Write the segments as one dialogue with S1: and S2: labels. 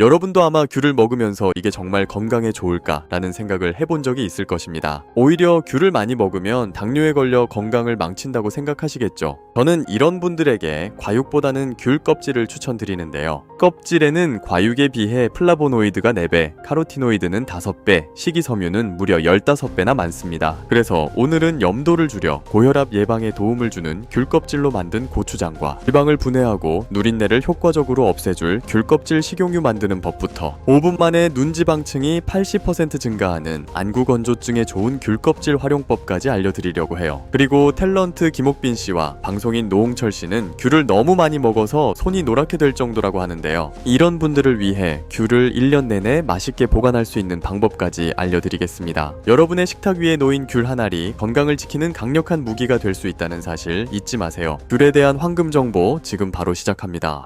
S1: 여러분도 아마 귤을 먹으면서 이게 정말 건강에 좋을까 라는 생각을 해본 적이 있을 것입니다. 오히려 귤을 많이 먹으면 당뇨에 걸려 건강을 망친다고 생각하시겠죠. 저는 이런 분들에게 과육보다는 귤 껍질을 추천드리는데요. 껍질에는 과육에 비해 플라보노이드가 4배, 카로티노이드는 5배, 식이섬유는 무려 15배나 많습니다. 그래서 오늘은 염도를 줄여 고혈압 예방에 도움을 주는 귤 껍질로 만든 고추장과 지방을 분해하고 누린내를 효과적으로 없애줄 귤 껍질 식용유 만드는 법부터 5분 만에 눈지방층이 80% 증가하는 안구 건조증에 좋은 귤 껍질 활용법까지 알려드리려고 해요. 그리고 탤런트 김옥빈 씨와 방송인 노홍철 씨는 귤을 너무 많이 먹어서 손이 노랗게 될 정도라고 하는데요. 이런 분들을 위해 귤을 1년 내내 맛있게 보관할 수 있는 방법까지 알려드리겠습니다. 여러분의 식탁 위에 놓인 귤 한 알이 건강을 지키는 강력한 무기가 될 수 있다는 사실 잊지 마세요. 귤에 대한 황금 정보 지금 바로 시작합니다.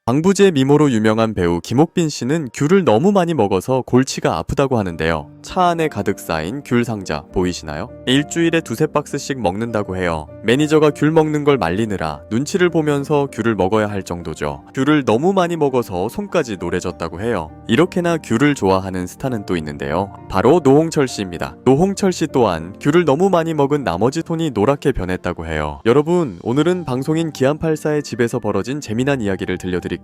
S1: 방부제 미모로 유명한 배우 김옥빈 씨는 귤을 너무 많이 먹어서 골치가 아프다고 하는데요. 차 안에 가득 쌓인 귤 상자 보이시나요? 일주일에 2~3박스씩 먹는다고 해요. 매니저가 귤 먹는 걸 말리느라 눈치를 보면서 귤을 먹어야 할 정도죠. 귤을 너무 많이 먹어서 손까지 노래졌다고 해요. 이렇게나 귤을 좋아하는 스타는 또 있는데요. 바로 노홍철 씨입니다. 노홍철 씨 또한 귤을 너무 많이 먹은 나머지 손이 노랗게 변했다고 해요. 여러분, 오늘은 방송인 기안84의 집에서 벌어진 재미난 이야기를 들려드릴게요.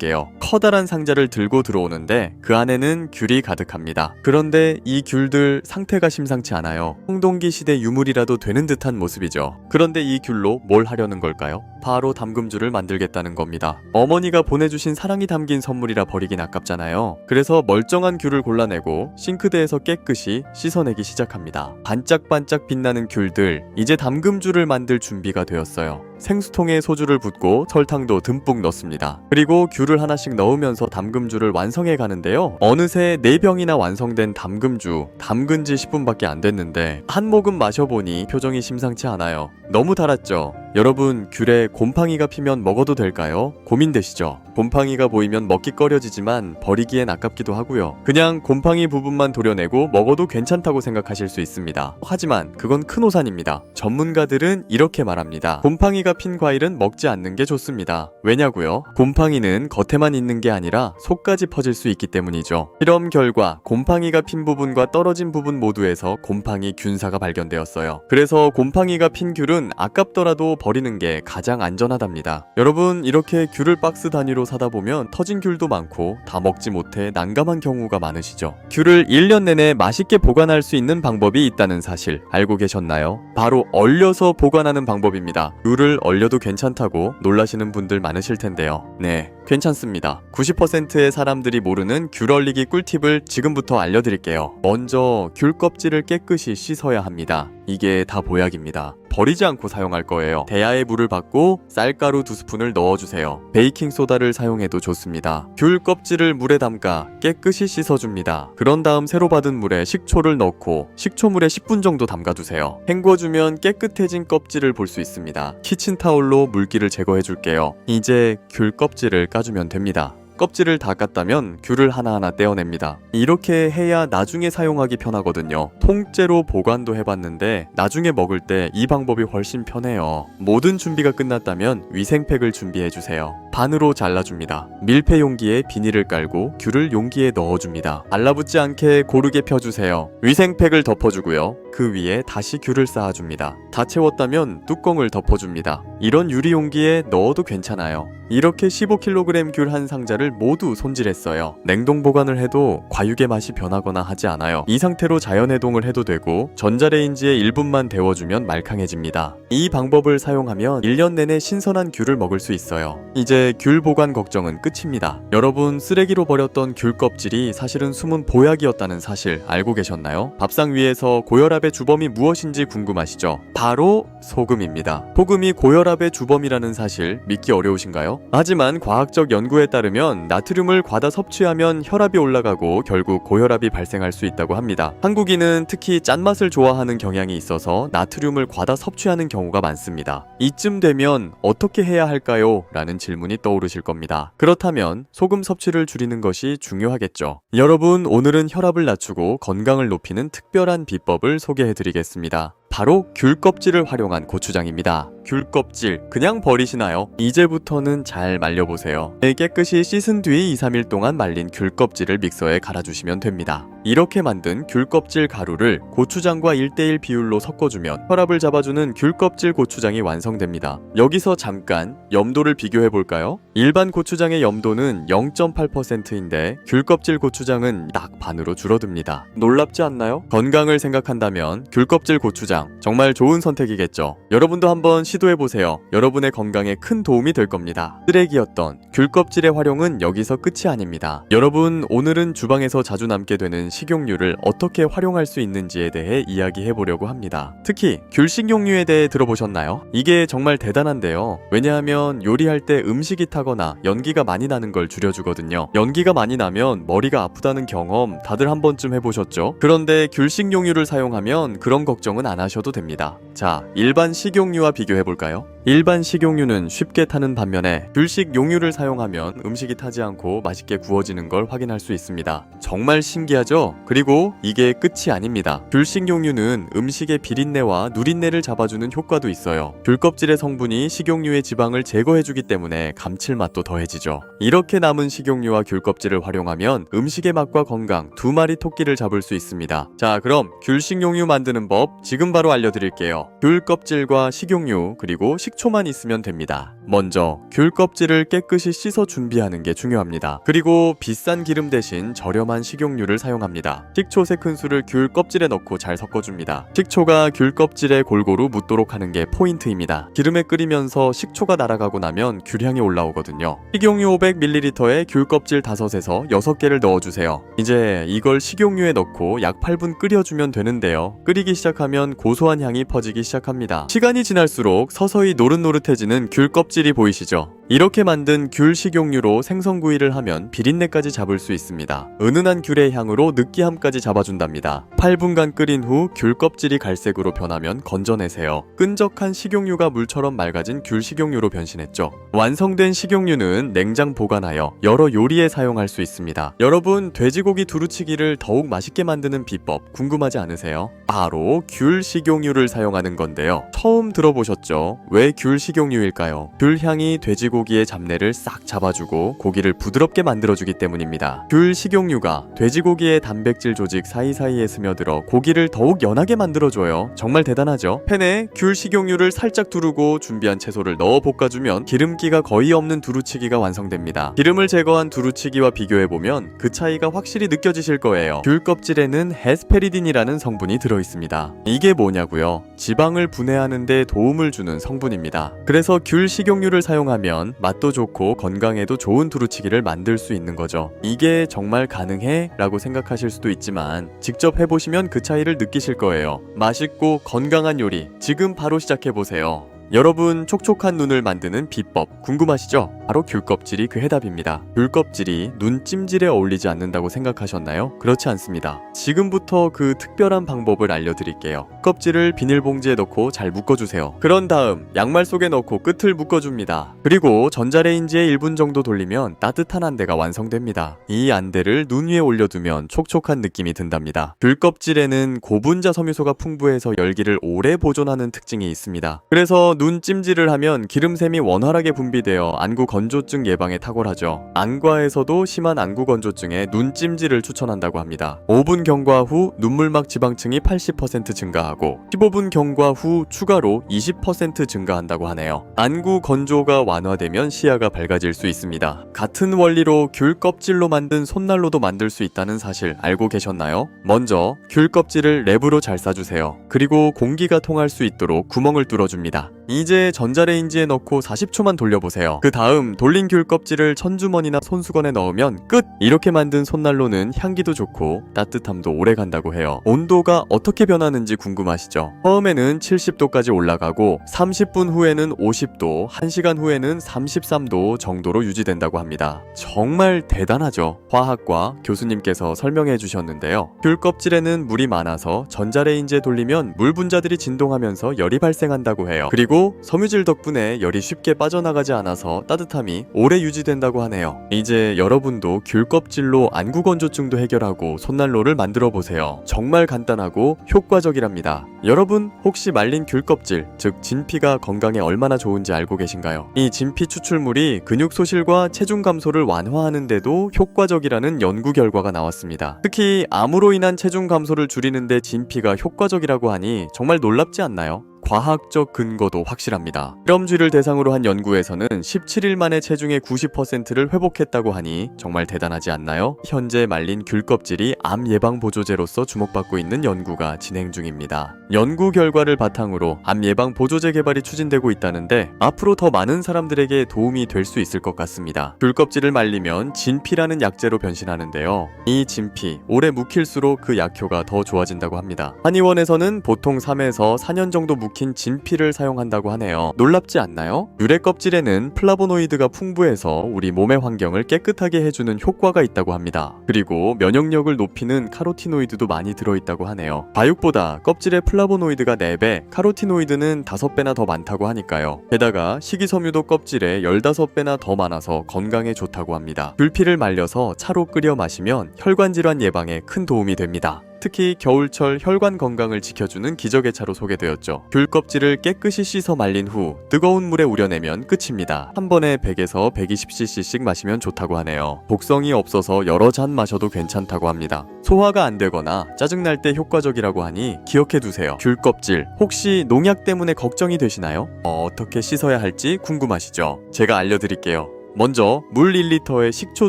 S1: 커다란 상자를 들고 들어오는데 그 안에는 귤이 가득합니다. 그런데 이 귤들 상태가 심상치 않아요. 홍동기 시대 유물이라도 되는 듯한 모습이죠. 그런데 이 귤로 뭘 하려는 걸까요? 바로 담금주를 만들겠다는 겁니다. 어머니가 보내주신 사랑이 담긴 선물이라 버리긴 아깝잖아요. 그래서 멀쩡한 귤을 골라내고 싱크대에서 깨끗이 씻어내기 시작합니다. 반짝반짝 빛나는 귤들, 이제 담금주를 만들 준비가 되었어요. 생수통에 소주를 붓고 설탕도 듬뿍 넣습니다. 그리고 귤을 하나씩 넣으면서 담금주를 완성해 가는데요. 어느새 4병이나 완성된 담금주, 담근 지 10분밖에 안 됐는데 한 모금 마셔보니 표정이 심상치 않아요. 너무 달았죠? 여러분, 귤에 곰팡이가 피면 먹어도 될까요? 고민되시죠? 곰팡이가 보이면 먹기 꺼려지지만 버리기엔 아깝기도 하고요. 그냥 곰팡이 부분만 도려내고 먹어도 괜찮다고 생각하실 수 있습니다. 하지만 그건 큰 오산입니다. 전문가들은 이렇게 말합니다. 곰팡이가 핀 과일은 먹지 않는 게 좋습니다. 왜냐고요? 곰팡이는 겉에만 있는 게 아니라 속까지 퍼질 수 있기 때문이죠. 실험 결과 곰팡이가 핀 부분과 떨어진 부분 모두에서 곰팡이 균사가 발견되었어요. 그래서 곰팡이가 핀 귤은 아깝더라도 버리는 게 가장 안전하답니다. 여러분, 이렇게 귤을 박스 단위로 사다 보면 터진 귤도 많고 다 먹지 못해 난감한 경우가 많으시죠. 귤을 1년 내내 맛있게 보관할 수 있는 방법이 있다는 사실 알고 계셨나요? 바로 얼려서 보관하는 방법입니다. 귤을 얼려도 괜찮다고 놀라시는 분들 많으실 텐데요. 네, 괜찮습니다. 90%의 사람들이 모르는 귤 얼리기 꿀팁을 지금부터 알려드릴게요. 먼저 귤 껍질을 깨끗이 씻어야 합니다. 이게 다 보약입니다. 버리지 않고 사용할 거예요. 대야에 물을 받고 쌀가루 2스푼을 넣어주세요. 베이킹소다를 사용해도 좋습니다. 귤 껍질을 물에 담가 깨끗이 씻어줍니다. 그런 다음 새로 받은 물에 식초를 넣고 식초물에 10분 정도 담가두세요. 헹궈주면 깨끗해진 껍질을 볼 수 있습니다. 키친타올로 물기를 제거해줄게요. 이제 귤 껍질을 까주면 됩니다. 껍질을 다 깠다면 귤을 하나하나 떼어냅니다. 이렇게 해야 나중에 사용하기 편하거든요. 통째로 보관도 해봤는데 나중에 먹을 때 이 방법이 훨씬 편해요. 모든 준비가 끝났다면 위생팩을 준비해주세요. 반으로 잘라줍니다. 밀폐 용기에 비닐을 깔고 귤을 용기에 넣어줍니다. 달라붙지 않게 고르게 펴주세요. 위생팩을 덮어주고요. 그 위에 다시 귤을 쌓아줍니다. 다 채웠다면 뚜껑을 덮어줍니다. 이런 유리 용기에 넣어도 괜찮아요. 이렇게 15kg 귤 한 상자를 모두 손질했어요. 냉동 보관을 해도 과육의 맛이 변하거나 하지 않아요. 이 상태로 자연해동을 해도 되고 전자레인지에 1분만 데워주면 말캉해집니다. 이 방법을 사용하면 1년 내내 신선한 귤을 먹을 수 있어요. 이제 귤 보관 걱정은 끝입니다. 여러분, 쓰레기로 버렸던 귤 껍질이 사실은 숨은 보약이었다는 사실 알고 계셨나요? 밥상 위에서 고혈압의 주범이 무엇인지 궁금하시죠? 바로 소금입니다. 소금이 고혈압의 주범이라는 사실 믿기 어려우신가요? 하지만 과학적 연구에 따르면 나트륨을 과다 섭취하면 혈압이 올라가고 결국 고혈압이 발생할 수 있다고 합니다. 한국인은 특히 짠맛을 좋아하는 경향이 있어서 나트륨을 과다 섭취하는 경우가 많습니다. 이쯤 되면 어떻게 해야 할까요? 라는 질문이 떠오르실 겁니다. 그렇다면 소금 섭취를 줄이는 것이 중요하겠죠. 여러분, 오늘은 혈압을 낮추고 건강을 높이는 특별한 비법을 소개해드리겠습니다. 바로 귤 껍질을 활용한 고추장입니다. 귤 껍질 그냥 버리시나요? 이제부터는 잘 말려보세요. 깨끗이 씻은 뒤 2-3일 동안 말린 귤 껍질을 믹서에 갈아주시면 됩니다. 이렇게 만든 귤 껍질 가루를 고추장과 1:1 비율로 섞어주면 혈압을 잡아주는 귤 껍질 고추장이 완성됩니다. 여기서 잠깐 염도를 비교해볼까요? 일반 고추장의 염도는 0.8%인데 귤 껍질 고추장은 딱 반으로 줄어듭니다. 놀랍지 않나요? 건강을 생각한다면 귤 껍질 고추장 정말 좋은 선택이겠죠. 여러분도 한번 시도해보세요. 여러분의 건강에 큰 도움이 될 겁니다. 쓰레기였던 귤 껍질의 활용은 여기서 끝이 아닙니다. 여러분, 오늘은 주방에서 자주 남게 되는 식용유를 어떻게 활용할 수 있는지에 대해 이야기해보려고 합니다. 특히 귤 식용유에 대해 들어보셨나요? 이게 정말 대단한데요. 왜냐하면 요리할 때 음식이 타거나 연기가 많이 나는 걸 줄여주거든요. 연기가 많이 나면 머리가 아프다는 경험 다들 한 번쯤 해보셨죠? 그런데 귤 식용유를 사용하면 그런 걱정은 안 하셔도 됩니다. 자, 일반 식용유와 비교해볼까요? 일반 식용유는 쉽게 타는 반면에 귤식 용유를 사용하면 음식이 타지 않고 맛있게 구워지는 걸 확인할 수 있습니다. 정말 신기하죠? 그리고 이게 끝이 아닙니다. 귤식 용유는 음식의 비린내와 누린내를 잡아주는 효과도 있어요. 귤 껍질의 성분이 식용유의 지방을 제거해주기 때문에 감칠맛도 더해지죠. 이렇게 남은 식용유와 귤 껍질을 활용하면 음식의 맛과 건강 두 마리 토끼를 잡을 수 있습니다. 자, 그럼 귤식 용유 만드는 법 지금 바로 알려드릴게요. 귤 껍질과 식용유 그리고 식초만 있으면 됩니다. 먼저 귤 껍질을 깨끗이 씻어 준비하는 게 중요합니다. 그리고 비싼 기름 대신 저렴한 식용유를 사용합니다. 식초 3큰술을 귤 껍질에 넣고 잘 섞어줍니다. 식초가 귤 껍질에 골고루 묻도록 하는 게 포인트입니다. 기름에 끓이면서 식초가 날아가고 나면 귤향이 올라오거든요. 식용유 500ml에 귤 껍질 5에서 6개를 넣어주세요. 이제 이걸 식용유에 넣고 약 8분 끓여주면 되는데요. 끓이기 시작하면 고소한 향이 퍼지기 시작합니다. 시간이 지날수록 서서히 노릇노릇해지는 귤 껍질이 보이시죠? 이렇게 만든 귤 식용유로 생선구이를 하면 비린내까지 잡을 수 있습니다. 은은한 귤의 향으로 느끼함까지 잡아준답니다. 8분간 끓인 후 귤 껍질이 갈색으로 변하면 건져내세요. 끈적한 식용유가 물처럼 맑아진 귤 식용유로 변신했죠. 완성된 식용유는 냉장 보관하여 여러 요리에 사용할 수 있습니다. 여러분, 돼지고기 두루치기를 더욱 맛있게 만드는 비법 궁금하지 않으세요? 바로 귤 식용유를 사용하는 건데요. 처음 들어보셨죠? 왜 귤 식용유일까요? 귤 향이 돼지고기의 잡내를 싹 잡아주고 고기를 부드럽게 만들어주기 때문입니다. 귤 식용유가 돼지고기의 단백질 조직 사이사이에 스며들어 고기를 더욱 연하게 만들어줘요. 정말 대단하죠? 팬에 귤 식용유를 살짝 두르고 준비한 채소를 넣어 볶아주면 기름기가 거의 없는 두루치기가 완성됩니다. 기름을 제거한 두루치기와 비교해보면 그 차이가 확실히 느껴지실 거예요. 귤 껍질에는 헤스페리딘이라는 성분이 들어있습니다. 이게 뭐냐고요? 지방을 분해하는 데 도움을 주는 성분입니다. 그래서 귤 식용유를 사용하면 맛도 좋고 건강에도 좋은 두루치기를 만들 수 있는 거죠. 이게 정말 가능해? 라고 생각하실 수도 있지만 직접 해보시면 그 차이를 느끼실 거예요. 맛있고 건강한 요리 지금 바로 시작해보세요. 여러분, 촉촉한 눈을 만드는 비법 궁금하시죠? 바로 귤 껍질이 그 해답입니다. 귤 껍질이 눈 찜질에 어울리지 않는다고 생각하셨나요? 그렇지 않습니다. 지금부터 그 특별한 방법을 알려드릴게요. 껍질을 비닐봉지에 넣고 잘 묶어주세요. 그런 다음 양말 속에 넣고 끝을 묶어줍니다. 그리고 전자레인지에 1분 정도 돌리면 따뜻한 안대가 완성됩니다. 이 안대를 눈 위에 올려두면 촉촉한 느낌이 든답니다. 귤 껍질에는 고분자 섬유소가 풍부해서 열기를 오래 보존하는 특징이 있습니다. 그래서 눈 찜질을 하면 기름샘이 원활하게 분비되어 안구 건조증 예방에 탁월하죠. 안과에서도 심한 안구 건조증에 눈 찜질을 추천한다고 합니다. 5분 경과 후 눈물막 지방층이 80% 증가하고 15분 경과 후 추가로 20% 증가한다고 하네요. 안구 건조가 완화되면 시야가 밝아질 수 있습니다. 같은 원리로 귤 껍질로 만든 손난로도 만들 수 있다는 사실 알고 계셨나요? 먼저 귤 껍질을 랩으로 잘 싸주세요. 그리고 공기가 통할 수 있도록 구멍을 뚫어줍니다. 이제 전자레인지에 넣고 40초만 돌려보세요. 그 다음 돌린 귤 껍질을 천주머니나 손수건에 넣으면 끝! 이렇게 만든 손난로는 향기도 좋고 따뜻함도 오래 간다고 해요. 온도가 어떻게 변하는지 궁금하시죠? 처음에는 70도까지 올라가고 30분 후에는 50도, 1시간 후에는 33도 정도로 유지된다고 합니다. 정말 대단하죠? 화학과 교수님께서 설명해 주셨는데요. 귤 껍질에는 물이 많아서 전자레인지에 돌리면 물 분자들이 진동하면서 열이 발생한다고 해요. 그리고 그리고 섬유질 덕분에 열이 쉽게 빠져나가지 않아서 따뜻함이 오래 유지된다고 하네요. 이제 여러분도 귤 껍질로 안구 건조증도 해결하고 손난로를 만들어 보세요. 정말 간단하고 효과적이랍니다. 여러분 혹시 말린 귤 껍질, 즉 진피가 건강에 얼마나 좋은지 알고 계신가요? 이 진피 추출물이 근육 소실과 체중 감소를 완화하는데도 효과적이라는 연구 결과가 나왔습니다. 특히 암으로 인한 체중 감소를 줄이는데 진피가 효과적이라고 하니 정말 놀랍지 않나요? 과학적 근거도 확실합니다. 실험쥐를 대상으로 한 연구에서는 17일 만에 체중의 90%를 회복했다고 하니 정말 대단하지 않나요? 현재 말린 귤 껍질이 암 예방 보조제로서 주목받고 있는 연구가 진행 중입니다. 연구 결과를 바탕으로 암 예방 보조제 개발이 추진되고 있다는데 앞으로 더 많은 사람들에게 도움이 될 수 있을 것 같습니다. 귤 껍질을 말리면 진피라는 약재로 변신하는데요. 이 진피 오래 묵힐수록 그 약효가 더 좋아진다고 합니다. 한의원에서는 보통 3에서 4년 정도 묵힌 진피를 사용한다고 하네요. 놀랍지 않나요? 귤의 껍질에는 플라보노이드가 풍부해서 우리 몸의 환경을 깨끗하게 해주는 효과가 있다고 합니다. 그리고 면역력을 높이는 카로티노이드도 많이 들어있다고 하네요. 바육보다 껍질에 플라보노이드가 4배, 카로티노이드는 5배나 더 많다고 하니까요. 게다가 식이섬유도 껍질에 15배나 더 많아서 건강에 좋다고 합니다. 귤피를 말려서 차로 끓여 마시면 혈관질환 예방에 큰 도움이 됩니다. 특히 겨울철 혈관 건강을 지켜주는 기적의 차로 소개되었죠. 귤 껍질을 깨끗이 씻어 말린 후 뜨거운 물에 우려내면 끝입니다. 한 번에 100에서 120cc씩 마시면 좋다고 하네요. 독성이 없어서 여러 잔 마셔도 괜찮다고 합니다. 소화가 안 되거나 짜증날 때 효과적이라고 하니 기억해 두세요. 귤 껍질 혹시 농약 때문에 걱정이 되시나요? 어떻게 씻어야 할지 궁금하시죠? 제가 알려드릴게요. 먼저 물 1리터에 식초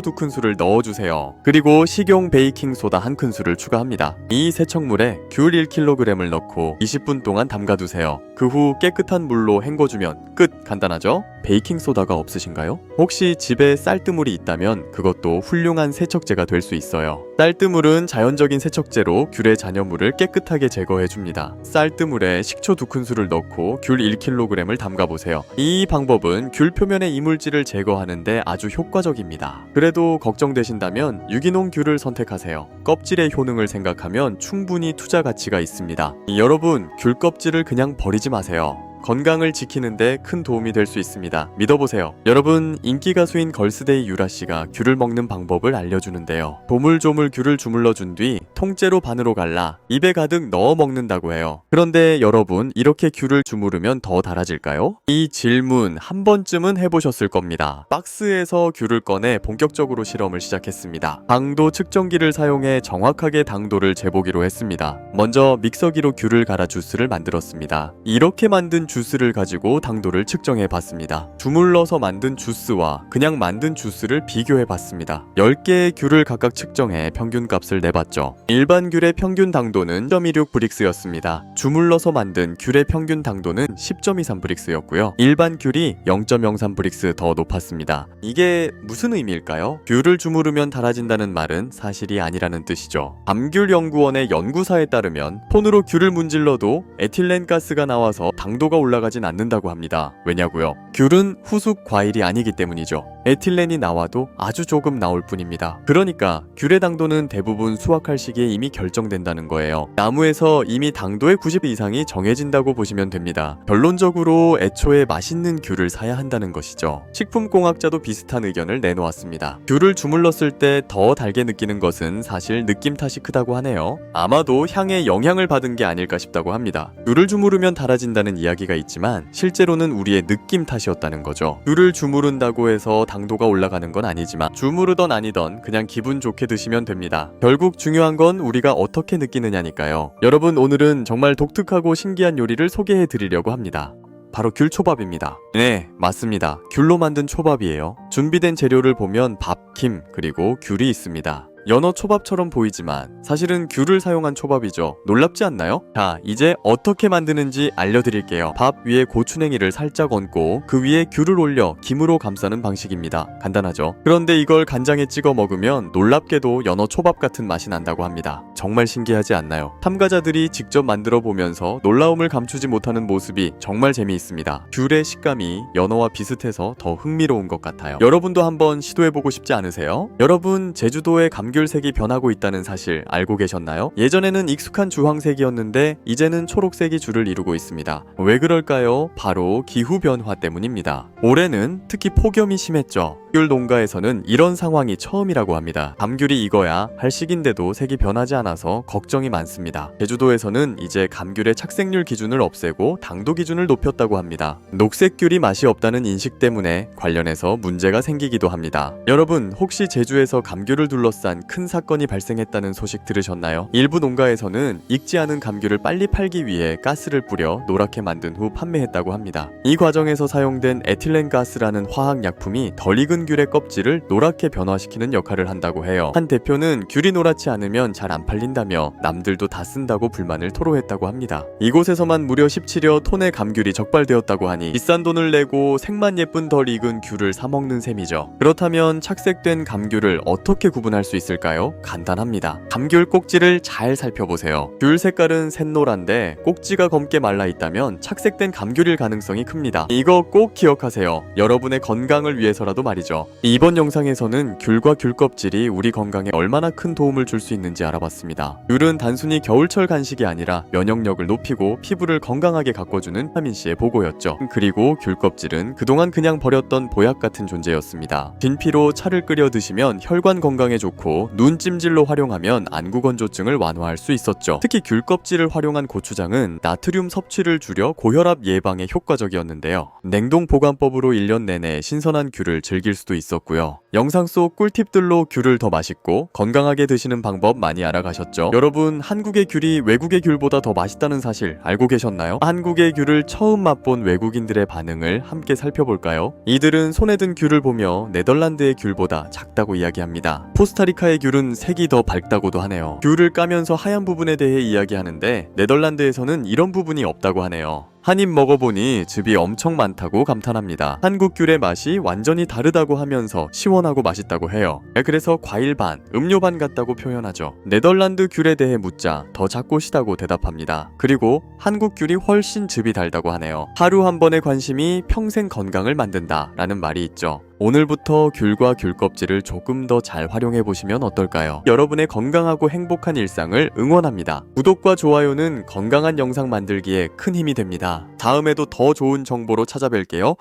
S1: 2큰술을 넣어주세요. 그리고 식용 베이킹소다 1큰술을 추가합니다. 이 세척물에 귤 1kg을 넣고 20분 동안 담가두세요. 그 후 깨끗한 물로 헹궈주면 끝! 간단하죠? 베이킹소다가 없으신가요? 혹시 집에 쌀뜨물이 있다면 그것도 훌륭한 세척제가 될 수 있어요. 쌀뜨물은 자연적인 세척제로 귤의 잔여물을 깨끗하게 제거해줍니다. 쌀뜨물에 식초 2큰술을 넣고 귤 1kg을 담가보세요. 이 방법은 귤 표면의 이물질을 제거하는데 아주 효과적입니다. 그래도 걱정되신다면 유기농 귤을 선택하세요. 껍질의 효능을 생각하면 충분히 투자 가치가 있습니다. 여러분, 귤 껍질을 그냥 버리지 마세요. 건강을 지키는데 큰 도움이 될 수 있습니다. 믿어보세요. 여러분, 인기 가수인 걸스데이 유라씨가 귤을 먹는 방법을 알려주는데요. 조물조물 귤을 주물러준 뒤 통째로 반으로 갈라 입에 가득 넣어 먹는다고 해요. 그런데 여러분, 이렇게 귤을 주무르면 더 달아질까요? 이 질문 한 번쯤은 해보셨을 겁니다. 박스에서 귤을 꺼내 본격적으로 실험을 시작했습니다. 당도 측정기를 사용해 정확하게 당도를 재보기로 했습니다. 먼저 믹서기로 귤을 갈아 주스를 만들었습니다. 이렇게 만든 주스를 가지고 당도를 측정해 봤습니다. 주물러서 만든 주스와 그냥 만든 주스를 비교해 봤습니다. 10개의 귤을 각각 측정해 평균값을 내봤죠. 일반 귤의 평균 당도는 10.26 브릭스였습니다. 주물러서 만든 귤의 평균 당도는 10.23 브릭스였고요. 일반 귤이 0.03 브릭스 더 높았습니다. 이게 무슨 의미일까요? 귤을 주무르면 달아진다는 말은 사실이 아니라는 뜻이죠. 감귤연구원의 연구사에 따르면 폰으로 귤을 문질러도 에틸렌 가스가 나와서 당도가 올라가진 않는다고 합니다. 왜냐고요? 귤은 후숙 과일이 아니기 때문이죠. 에틸렌이 나와도 아주 조금 나올 뿐입니다. 그러니까 귤의 당도는 대부분 수확할 시기에 이미 결정된다는 거예요. 나무에서 이미 당도의 90 이상이 정해진다고 보시면 됩니다. 결론적으로 애초에 맛있는 귤을 사야 한다는 것이죠. 식품공학자도 비슷한 의견을 내놓았습니다. 귤을 주물렀을 때 더 달게 느끼는 것은 사실 느낌 탓이 크다고 하네요. 아마도 향에 영향을 받은 게 아닐까 싶다고 합니다. 귤을 주무르면 달아진다는 이야기가 있지만 실제로는 우리의 느낌 탓이었다는 거죠. 귤을 주무른다고 해서 당도가 올라가는 건 아니지만 주무르던 아니던 그냥 기분 좋게 드시면 됩니다. 결국 중요한 건 우리가 어떻게 느끼느냐니까요. 여러분, 오늘은 정말 독특하고 신기한 요리를 소개해 드리려고 합니다. 바로 귤초밥입니다. 네, 맞습니다. 귤로 만든 초밥이에요. 준비된 재료를 보면 밥, 김, 그리고 귤이 있습니다. 연어 초밥처럼 보이지만 사실은 귤을 사용한 초밥이죠. 놀랍지 않나요? 자, 이제 어떻게 만드는지 알려드릴게요. 밥 위에 고추냉이를 살짝 얹고 그 위에 귤을 올려 김으로 감싸는 방식입니다. 간단하죠? 그런데 이걸 간장에 찍어 먹으면 놀랍게도 연어 초밥 같은 맛이 난다고 합니다. 정말 신기하지 않나요? 탐가자들이 직접 만들어 보면서 놀라움을 감추지 못하는 모습이 정말 재미있습니다. 귤의 식감이 연어와 비슷해서 더 흥미로운 것 같아요. 여러분도 한번 시도해보고 싶지 않으세요? 여러분, 제주도의 감 감귤색이 변하고 있다는 사실 알고 계셨나요? 예전에는 익숙한 주황색이었는데 이제는 초록색이 주를 이루고 있습니다. 왜 그럴까요? 바로 기후 변화 때문입니다. 올해는 특히 폭염이 심했죠. 감귤 농가에서는 이런 상황이 처음이라고 합니다. 감귤이 익어야 할 시기인데도 색이 변하지 않아서 걱정이 많습니다. 제주도에서는 이제 감귤의 착색률 기준을 없애고 당도 기준을 높였다고 합니다. 녹색 귤이 맛이 없다는 인식 때문에 관련해서 문제가 생기기도 합니다. 여러분, 혹시 제주에서 감귤을 둘러싼 큰 사건이 발생했다는 소식 들으셨나요? 일부 농가에서는 익지 않은 감귤을 빨리 팔기 위해 가스를 뿌려 노랗게 만든 후 판매했다고 합니다. 이 과정에서 사용된 에틸렌가스라는 화학약품이 덜 익은 귤의 껍질을 노랗게 변화시키는 역할을 한다고 해요. 한 대표는 귤이 노랗지 않으면 잘 안 팔린다며 남들도 다 쓴다고 불만을 토로했다고 합니다. 이곳에서만 무려 17여 톤의 감귤이 적발되었다고 하니 비싼 돈을 내고 색만 예쁜 덜 익은 귤을 사 먹는 셈이죠. 그렇다면 착색된 감귤을 어떻게 구분할 수 있을까요? 간단합니다. 감귤 꼭지를 잘 살펴보세요. 귤 색깔은 샛노란데 꼭지가 검게 말라 있다면 착색된 감귤일 가능성이 큽니다. 이거 꼭 기억하세요. 여러분의 건강을 위해서라도 말이죠. 이번 영상에서는 귤과 귤 껍질이 우리 건강에 얼마나 큰 도움을 줄 수 있는지 알아봤습니다. 귤은 단순히 겨울철 간식이 아니라 면역력을 높이고 피부를 건강하게 가꿔주는 비타민 C의 보고였죠. 그리고 귤 껍질은 그동안 그냥 버렸던 보약 같은 존재였습니다. 진피로 차를 끓여 드시면 혈관 건강에 좋고 눈찜질로 활용하면 안구건조증을 완화할 수 있었죠. 특히 귤 껍질을 활용한 고추장은 나트륨 섭취를 줄여 고혈압 예방에 효과적이었는데요. 냉동 보관법으로 1년 내내 신선한 귤을 즐길 수도 있었고요. 영상 속 꿀팁들로 귤을 더 맛있고 건강하게 드시는 방법 많이 알아가셨죠? 여러분, 한국의 귤이 외국의 귤보다 더 맛있다는 사실 알고 계셨나요? 한국의 귤을 처음 맛본 외국인들의 반응을 함께 살펴볼까요? 이들은 손에 든 귤을 보며 네덜란드의 귤보다 작다고 이야기합니다. 코스타리카의 귤은 색이 더 밝다고도 하네요. 귤을 까면서 하얀 부분에 대해 이야기하는데 네덜란드에서는 이런 부분이 없다고 하네요. 한 입 먹어보니 즙이 엄청 많다고 감탄합니다. 한국 귤의 맛이 완전히 다르다고 하면서 시원하고 맛있다고 해요. 그래서 과일 반, 음료 반 같다고 표현하죠. 네덜란드 귤에 대해 묻자 더 작고 시다고 대답합니다. 그리고 한국 귤이 훨씬 즙이 달다고 하네요. 하루 한 번의 관심이 평생 건강을 만든다 라는 말이 있죠. 오늘부터 귤과 귤 껍질을 조금 더 잘 활용해 보시면 어떨까요? 여러분의 건강하고 행복한 일상을 응원합니다. 구독과 좋아요는 건강한 영상 만들기에 큰 힘이 됩니다. 다음에도 더 좋은 정보로 찾아뵐게요.